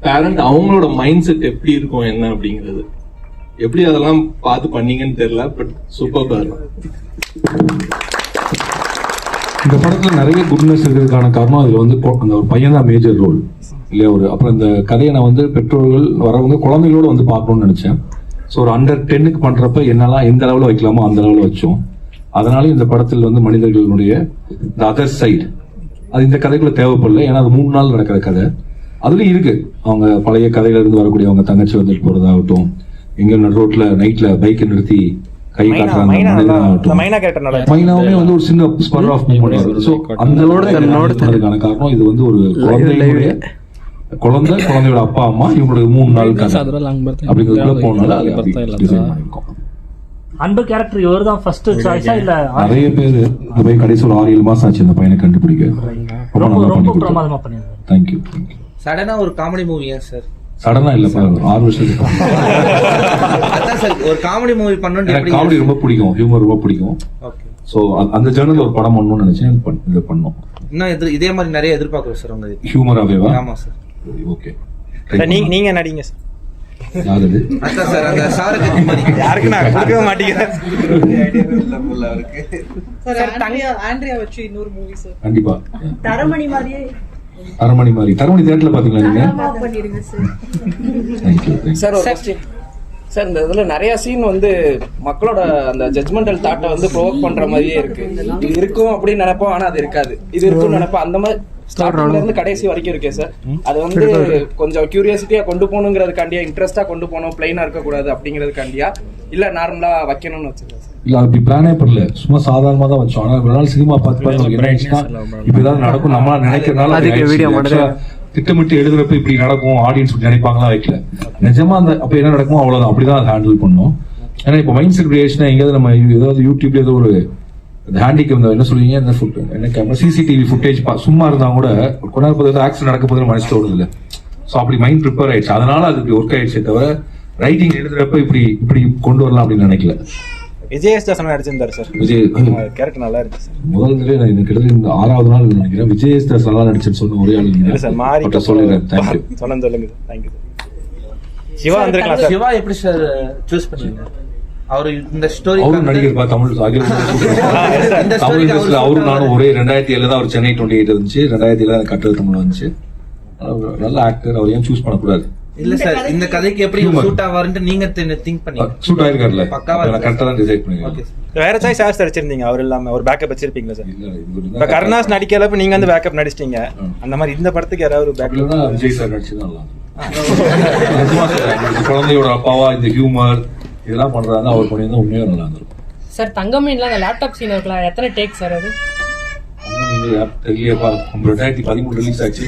பேரண்ட், அவங்களோட மைண்ட் செட் எப்படி இருக்கும் என்ன அப்படிங்கிறது, எப்படி அதெல்லாம் பார்த்து பண்ணீங்கன்னு தெரியல, பட் சூப்பர் இருக்கும். இந்த படத்துல நிறைய குட்னஸ் இருக்கிறதுக்கான காரணம் அதுல வந்து அந்த ஒரு பையன் தான் மேஜர் ரோல் இல்லையா? ஒரு அப்புறம் இந்த கதையை நான் வந்து பெற்றோர்கள் வரவங்க குழந்தைகளோட வந்து பார்க்கணும்னு நினைச்சேன். ஸோ ஒரு அண்டர் 10க்கு பண்றப்ப என்னெல்லாம் எந்த அளவுல வைக்கலாமோ அந்த அளவுல வச்சோம். அதனால இந்த படத்தில் வந்து மனிதர்களுடைய இந்த அதர் சைடு அது இந்த கதைக்குள்ள தேவைப்படல. ஏன்னா அது 3 நாள் நடக்கிற கதை. அதுலயும் இருக்கு அவங்க பழைய கதையில இருந்து வரக்கூடிய அவங்க தங்கச்சி வந்துட்டு போறதாகட்டும், எங்க நடு ரோட்ல நைட்ல பைக்கை நிறுத்தி கை காட்டுறாங்க மைனாவுமே வந்து ஒரு சின்ன ஸ்பர் ஆஃப் மூவ்மெண்ட். ஸோ அந்த அதுக்கான காரணம் இது வந்து ஒரு குழந்தையோட அப்பா அம்மா இவங்களோட 3 நாள் கதை அப்படிங்கிறதுக்குள்ள போனாலும் அன்பு கேரக்டர் இவர் தான் ஃபர்ஸ்ட் சாய்ஸா இல்ல நிறைய பேர் போய் கடைசி ஒரு 6-7 மாசம் ஆச்சு இந்த பையனை கண்டுபிடிக்க. ரொம்ப பிரமாதமா பண்ணிருக்காங்க. தேங்க்யூ. சடனா ஒரு காமெடி மூவி ஏன் சார்? சடனா இல்லப்பா, 6 வருஷத்துக்கு அதான் சார் ஒரு காமெடி மூவி பண்ணணும். எனக்கு காமெடி ரொம்ப பிடிக்கும், ஹியூமர் ரொம்ப பிடிக்கும். சோ அந்த ஜர்னல் ஒரு படம் பண்ணணும்னு நினைச்சேன், இதை பண்ணோம். இன்னும் இதே மாதிரி நிறைய எதிர்பார்க்குறோம் சார் உங்க ஹியூமராவேவா? ஆமா சார். ஓகே, நீங்க நடிங்க சார். யாரது? அதான் சார் அந்த சாருக்கு யாருக்கு நான் கொடுக்கவே மாட்டேங்கிறேன். ஆண்ட்ரியா வச்சு இன்னொரு மூவி சார். கண்டிப்பா தரமணி மாதிரியே. தரமணி மாதிரி. தரமணி தியேட்டர்ல பாத்தீங்களா நீங்க? பண்ணிடுங்க சார். தேங்க்யூ. சார் ஒரு கொஸ்டின் சார். இந்த இதுல நிறைய சீன் வந்து மக்களோட அந்த ஜட்மெண்டல் தாட்டை வந்து ப்ரோவோக் பண்ற மாதிரியே இருக்கு. இது இருக்கும் அப்படின்னு நினைப்போம், ஆனா அது இருக்காது. இது இருக்கும்னு நினைப்போம். அந்த மாதிரி ஸ்டார்டிங்ல இருந்து கடைசி வரைக்கும் இருக்கே சார். அது வந்து கொஞ்சம் கியூரியாசிட்டியா கொண்டு போகணுங்கிறதுக்காண்டியா, இன்ட்ரெஸ்டா கொண்டு போகணும், பிளைனா இருக்கக்கூடாது அப்படிங்கிறதுக்காண்டியா, இல்ல நார்மலா வைக்கணும்னு வச்சிருக்கேன் சார்? இல்ல அப்படி பிளானே பண்ணல, சும்மா சாதாரணமா தான் வச்சோம். ஆனா ஒரு நாள் சினிமா பார்த்து என்ன ஆயிடுச்சுன்னா இப்ப ஏதாவது நடக்கும் நம்மளா நினைக்கிறதுனால திட்டமிட்டு எழுதுறப்ப இப்படி நடக்கும் ஆடியன்ஸ் நினைப்பாங்களா வைக்கல. நிஜமா அந்த அப்ப என்ன நடக்குமோ அவ்வளவுதான், அப்படிதான் ஹேண்டில் பண்ணோம். ஏன்னா இப்ப மைண்ட் செட் கிரியேஷன் எங்கேயாவது நம்ம ஏதாவது யூடியூப்ல ஏதோ ஒரு ஹேண்டிக்கு என்ன சொல்லுவீங்க, என்ன என்ன கேமரா சிசிடிவி ஃபுட்டேஜ் சும்மா இருந்தா கூட கொஞ்ச நேரம் போது ஆக்சிடென்ட் நடக்க போது மனசு தோணுது இல்ல. ஸோ அப்படி மைண்ட் ப்ரிப்பேர் ஆயிடுச்சு. அதனால அது இப்படி ஒர்க் ஆயிடுச்சே தவிர ரைட்டிங் எழுதுறப்ப இப்படி கொண்டு வரலாம் அப்படின்னு நினைக்கல. விஜயேஷ்தாஸ் நடிச்சிருந்தாரு சார். விஜய் கேரக்டர் நல்லா இருக்கு சார். முதல்ல நான் கிட்டத்தட்ட இந்த 6வது நாள் நினைக்கிறேன் விஜயேஷ்தாஸ் நல்லா நடிச்சுன்னு சொன்ன ஒரே ஆள் சார். மாறி சொல்லிடுறேன். தேங்க்யூ. சொல்லுங்க. தேங்க்யூ. சிவா வந்திருக்கலாம் சார். சிவா எப்படி சார் சூஸ் பண்ணீங்க? அவரு இந்த ஸ்டோரி அவரும் நடிகர் தமிழ் இண்டஸ்ட்ரியில அவரும் நானும் ஒரே 2007 தான் அவர் சென்னை 28 இருந்துச்சு. 2007 கட்டல் தமிழ் வந்துச்சு. நல்ல ஆக்டர், அவர் ஏன் சூஸ் பண்ணக்கூடாது? இல்ல சார் இந்த கதைக்கு எப்படி சூட் ஆவாருன்னு நீங்க திங்க் பண்ணீங்க? சூட் ஆயிருக்காருல்ல, நான் கரெக்டா தான் டிசைட் பண்ணிருக்கேன். வேற சாய்ஸ் யார் நடிச்சிருந்தீங்க? அவர் இல்லாம ஒரு பேக்கப் வச்சிருப்பீங்களா சார்? இப்ப கருணாஸ் நடிக்கலப்ப நீங்க வந்து பேக்கப் நடிச்சிட்டீங்க. அந்த மாதிரி இந்த படத்துக்கு யாராவது பேக்கப்? விஜய் சார் நடிச்சுதான் குழந்தையோட அப்பாவா இந்த ஹியூமர் இதெல்லாம் பண்றாங்க, அவர் பண்ணியிருந்தா உண்மையா நல்லா இருந்திருக்கும் சார். தங்கமீன்ல அந்த லேப்டாப் சீன் இருக்கலாம், எத்தனை டேக் சார் அது? தெரியலையப்பா, 2013 ரிலீஸ் ஆச்சு,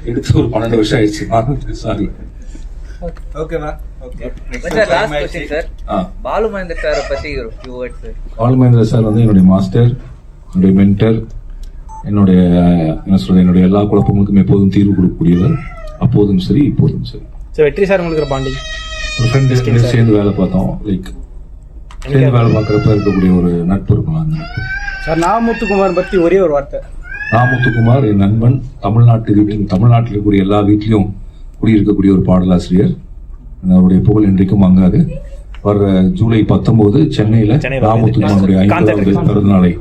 எடுத்து ஒரு 12 வருஷம் ஆயிடுச்சு. சாரி. ஓகேவா? Sir last question sir Balu Mahendra சாரை பத்தி ஒரு few words sir. Balu Mahendra sir வந்து என்னுடைய மாஸ்டர், என்னுடைய மென்டர், என்னுடைய என்ன சொல்றது, என்னுடைய எல்லா குழப்பங்களுக்கும் எப்போதும் தீர்வு கொடுக்கக்கூடியவர், அப்போதும் சரி இப்போதும் சரி. சார் வெற்றி சார் உங்களுக்கு பாண்டிங் ஒரு ஃப்ரெண்டு சேர்ந்து வேலை பார்த்தோம், லைக் சேர்ந்து வேலை பார்க்குறப்ப இருக்கக்கூடிய ஒரு நட்பு இருக்கும். அந்த நட்பு சார் நாமுத்துக்குமார் பத்தி ஒரே ஒரு வார்த்தை. நாமுத்துக்குமார் என் நண்பன், தமிழ்நாட்டில் இருக்கக்கூடிய எல்லா வீட்லையும் குடியிருக்கக்கூடிய ஒரு பாடலாசிரியர். அவருடைய புகழ் இன்றைக்கும் மங்காது. வர ஜூலை 19 சென்னையில நாமுத்துக்குமாருடைய 50வது பிறந்த நாளை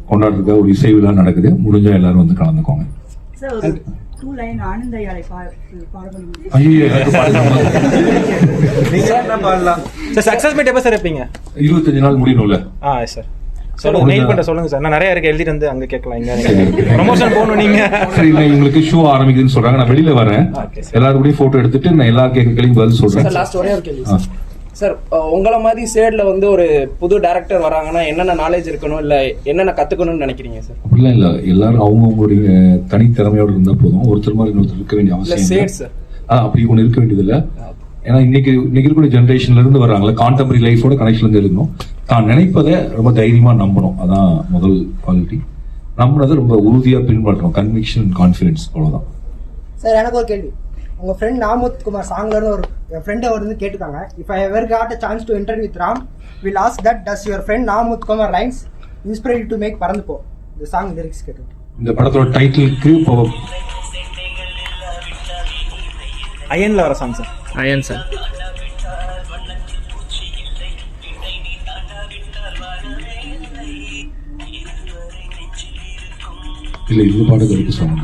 கொண்டாடுறதுக்கு ஒரு இசை விழா நடக்குது. முடிஞ்சா எல்லாரும் வந்து கலந்துக்கோங்க. சக்சஸ் மீட் எப்ப சார் இருப்பீங்க? 25 நாள் முடியணும்ல. சார் சொல்லுங்க, மெயில் பண்ண சொல்லுங்க சார். நான் நிறைய இருக்கு, எழுதிட்டு வந்து அங்க கேட்கலாம். இங்க ப்ரமோஷன் போகணும் நீங்க. சரி, உங்களுக்கு ஷோ ஆரம்பிக்குதுன்னு சொல்றாங்க, நான் வெளியில வரேன். எல்லாரும் கூட போட்டோ எடுத்துட்டு நான் எல்லா கேள்வியும் பதில் சொல்றேன். லாஸ்ட் ஒரே ஒரு கேள்வி சார். உங்களை மாதிரி சேட்ல வந்து ஒரு புது டைரக்டர் வராங்கன்னா என்னென்ன நாலேஜ் இருக்கணும், இல்ல என்னென்ன கத்துக்கணும்னு நினைக்கிறீங்க சார்? அப்படிலாம் இல்ல, எல்லாரும் அவங்கவுங்களுடைய தனித்திறமையோடு இருந்தா போதும். ஒருத்தர் மாதிரி இன்னொருத்தர் இருக்க வேண்டிய அவசியம் சார். அப்படி ஒண்ணு இருக்க வேண்டியது இல்ல. ஏன்னா இன்னைக்கு இருக்கக்கூடிய ஜென்ரேஷன்ல இருந்து வர்றாங்களா, கான்டெம்பரரி லைஃபோட கனெக்ஷன்ல இருந்து இருக்கணும். தான் நினைப்பதை ரொம்ப தைரியமா நம்பணும், அதான் முதல் குவாலிட்டி. நம்பினதை ரொம்ப உறுதியா பின்பற்றணும், கன்விக்ஷன் அண்ட் கான்ஃபிடன்ஸ், அவ்வளவுதான். சார் எனக்கு ஒரு கேள்வி. உங்க ஃப்ரெண்ட் நாமுத்குமார் சாங்ல இருந்து ஒரு என் ஃப்ரெண்ட் அவர் வந்து கேட்டுக்காங்க, if I ever got a chance to enter with Ram, will ask that does your friend நாமுத்குமார் lines inspire you to make பறந்து போ? இந்த சாங் லிரிக்ஸ் கேட்டு. இந்த படத்தோட டைட்டிலுக்கு அயன்ல வர சாங் சார். Iron sir. இல்ல இது பாடகருக்கு சாங்.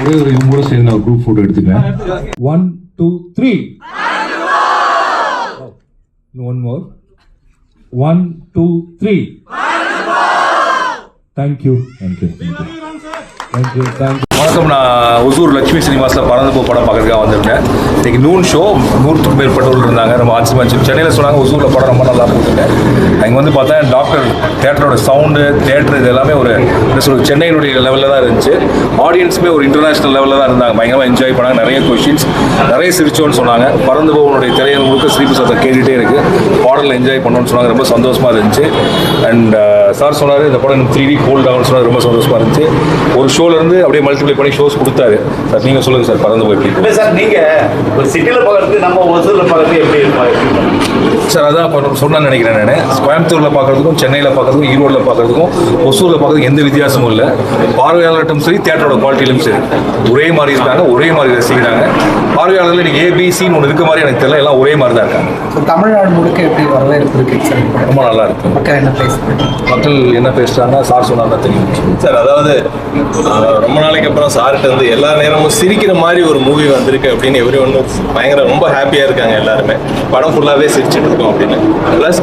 ஒரே ஒரு இவங்க சேர்ந்து நான் குரூப் போட்டோ எடுத்துக்கிறேன். 1 2 3. One more. 1 2 3. Thank you. வணக்கம், நான் ஒசூர் லட்சுமி சினிமாஸில் பறந்து போ படம் பார்க்கறதுக்காக வந்திருந்தேன். இன்னைக்கு நூன் ஷோ 100க்கும் மேற்பட்டவர்கள் இருந்தாங்க. ரொம்ப ஆச்சரியமாச்சு. சென்னையில் சொன்னாங்க ஒசூரில் படம் ரொம்ப நல்லா போட்டுருக்கேன். அங்கே வந்து பார்த்தா டாக்டர் தேட்டரோட சவுண்டு, தேட்டர் இது எல்லாமே ஒரு என்ன சொல்றது, சென்னையினுடைய லெவலில் தான் இருந்துச்சு. ஆடியன்ஸுமே ஒரு இன்டர்நேஷனல் லெவலில் தான் இருந்தாங்க. பயங்கரமாக என்ஜாய் பண்ணாங்க. நிறைய கொஷின்ஸ், நிறைய சிரிச்சோன்னு சொன்னாங்க. பறந்து போவனுடைய திரையில் முழுக்க ஸ்ரீபிரசாத்தை கேட்டுகிட்டே இருக்கு. பாடலில் என்ஜாய் பண்ணோன்னு சொன்னாங்க. ரொம்ப சந்தோஷமாக இருந்துச்சு. அண்ட் சார் சொன்னார் இந்த படம் 3D ஹோல்ட் ஆகும்னு சொன்னார். ரொம்ப சந்தோஷமாக இருந்துச்சு. ஒரு ஷோலேருந்து அப்படியே மல்டிப்ளை பண்ணி ஷோஸ் கொடுத்தாரு. சார் நீங்கள் சொல்லுங்கள் சார், பறந்து போய் எப்படி? இல்லை சார், நீங்கள் ஒரு சிட்டியில் பார்க்குறது நம்ம ஒசூரில் பார்க்குறது எப்படி இருக்கும் சார்? அதான் சொன்னான்னு நினைக்கிறேன். நான் கோயம்புத்தூரில் பார்க்குறதுக்கும், சென்னையில் பார்க்குறதுக்கும், ஈரோடில் பார்க்குறதுக்கும், ஒசூரில் பார்க்குறதுக்கு எந்த வித்தியாசமும் இல்லை. பார்வையாளர்கிட்டும் சரி, தியேட்டரோட குவாலிட்டியிலும் சரி ஒரே மாதிரி இருக்காங்க, ஒரே மாதிரி ரசிக்கிறாங்க. பார்வையாளர்கள் இன்னைக்கு ஏபிசின்னு ஒன்று இருக்க மாதிரி எனக்கு தெரியல, எல்லாம் ஒரே மாதிரி தான் இருக்காங்க. தமிழ்நாடு முழுக்க எப்படி வரவேற்பு இருக்கு சார்? ரொம்ப நல்லா இருக்கு. மக்கள் என்ன பேசுறாங்க, சார் சொன்னா தெரியும் சார். அதாவது ரொம்ப நாளைக்கு அப்புறம் சார்கிட்ட வந்து எல்லா நேரமும் சிரிக்கிற மாதிரி ஒரு மூவி வந்திருக்கு அப்படின்னு எவ்ரி ஒன்று பயங்கர ரொம்ப ஹாப்பியாக இருக்காங்க எல்லாருமே. படம் ஃபுல்லாகவே சிரிச்சுட்டு இருக்கோம் அப்படின்னு. ப்ளஸ்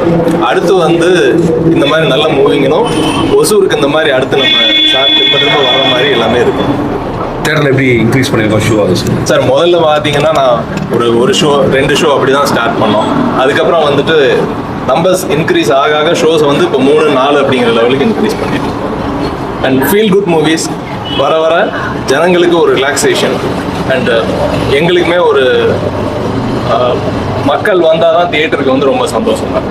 அடுத்து வந்து இந்த மாதிரி நல்ல மூவிங்களும் ஒசூருக்கு இந்த மாதிரி அடுத்து நம்ம சார் திரும்ப வர மாதிரி எல்லாமே இருக்கும். தேட்டரில் எப்படி இன்க்ரீஸ் பண்ணியிருக்கோம் ஷோ ஆகுது சார்? முதல்ல பார்த்தீங்கன்னா நான் ஒரு ஷோ 2 ஷோ அப்படி தான் ஸ்டார்ட் பண்ணோம். அதுக்கப்புறம் வந்துட்டு நம்பர்ஸ் இன்க்ரீஸ் ஆக ஷோஸ் வந்து இப்போ 3 4 அப்படிங்கிற லெவலுக்கு இன்க்ரீஸ் பண்ணிட்டோம். அண்ட் ஃபீல் குட் மூவிஸ் வர வர ஜனங்களுக்கு ஒரு ரிலாக்ஸேஷன் அண்ட் எங்களுக்குமே ஒரு மக்கள் வந்தால் தான் தியேட்டருக்கு வந்து ரொம்ப சந்தோஷம் தான்.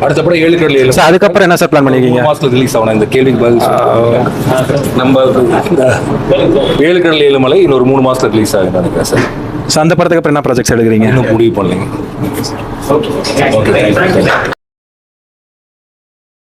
அடுத்த படம் 7 கடல் 7. அதுக்கப்புறம் என்ன சார் பிளான் பண்ணிருக்கீங்க? மாசத்துல ரிலீஸ் ஆகணும். இந்த கேள்விக்கு பதில் நம்ம 7 கடல் 7 மலை இன்னொரு 3 மாசத்துல ரிலீஸ் ஆகுது நினைக்கிறேன் சார். அந்த படத்துக்கு அப்புறம் என்ன ப்ராஜெக்ட்ஸ் எடுக்கிறீங்க? இன்னும் முடிவு பண்ணலைங்க.